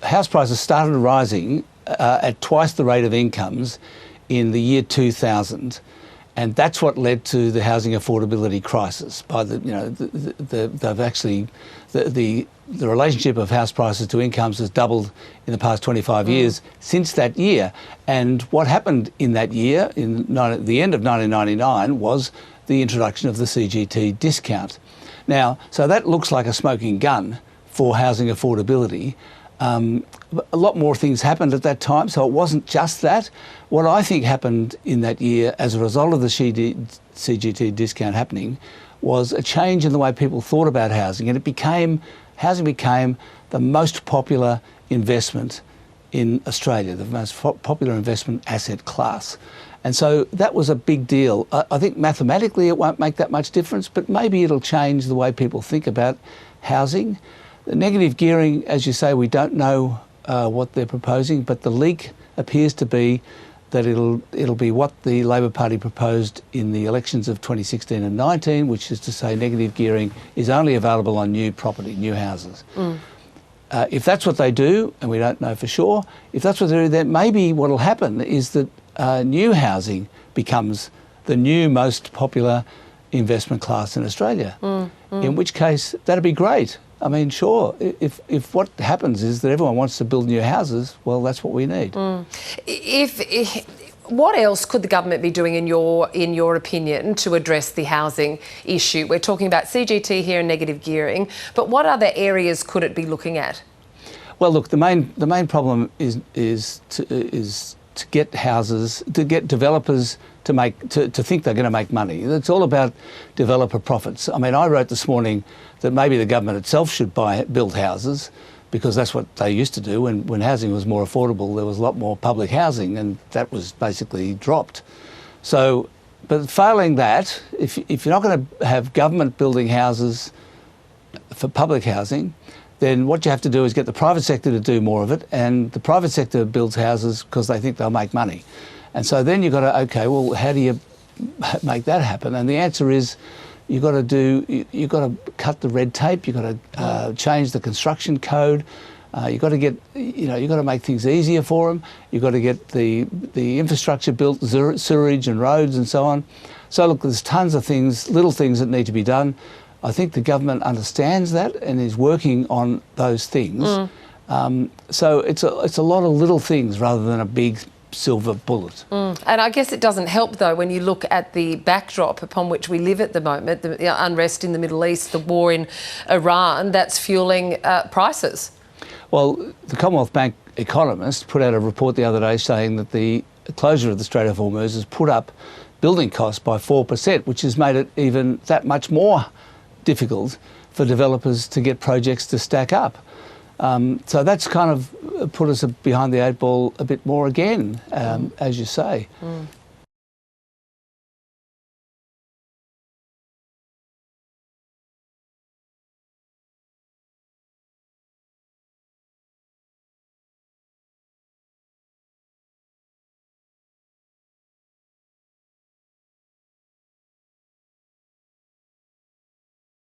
house prices started rising at twice the rate of incomes in the year 2000. And that's what led to the housing affordability crisis. By the relationship of house prices to incomes has doubled in the past 25 years since that year. And what happened in that year, the end of 1999, was the introduction of the CGT discount. Now, so that looks like a smoking gun for housing affordability. A lot more things happened at that time, so it wasn't just that. What I think happened in that year as a result of the CGT discount happening was a change in the way people thought about housing, and housing became the most popular investment in Australia, the most popular investment asset class. And so that was a big deal. I think mathematically it won't make that much difference, but maybe it'll change the way people think about housing. The negative gearing, as you say, we don't know what they're proposing, but the leak appears to be that it'll be what the Labor Party proposed in the elections of 2016 and 19, which is to say negative gearing is only available on new property, new houses. If that's what they do, and we don't know for sure, if that's what they do, then maybe what will happen is that new housing becomes the new most popular investment class in Australia, in which case that'd be great. I mean, sure, if what happens is that everyone wants to build new houses, well, that's what we need. What else could the government be doing, in your opinion, to address the housing issue? We're talking about CGT here and negative gearing, but what other areas could it be looking at? Well, look, the main problem is to get houses, to get developers to think they're going to make money. It's all about developer profits. I mean, I wrote this morning that maybe the government itself should build houses, because that's what they used to do. When housing was more affordable, there was a lot more public housing, and that was basically dropped. So, but failing that, if you're not going to have government building houses for public housing, then what you have to do is get the private sector to do more of it, and the private sector builds houses because they think they'll make money. And so then you've got to, okay, well, how do you make that happen? And the answer is you've got to cut the red tape, you've got to change the construction code, you've got to get, you've got to make things easier for them, you've got to get the infrastructure built, sewerage and roads and so on. So look, there's tons of things, little things that need to be done. I think the government understands that and is working on those things. So it's a lot of little things rather than a big silver bullet. And I guess it doesn't help, though, when you look at the backdrop upon which we live at the moment, the unrest in the Middle East, the war in Iran, that's fueling prices. Well, the Commonwealth Bank economist put out a report the other day saying that the closure of the Strait of Hormuz has put up building costs by 4%, which has made it even that much more difficult for developers to get projects to stack up. So that's kind of put us behind the eight ball a bit more again, as you say.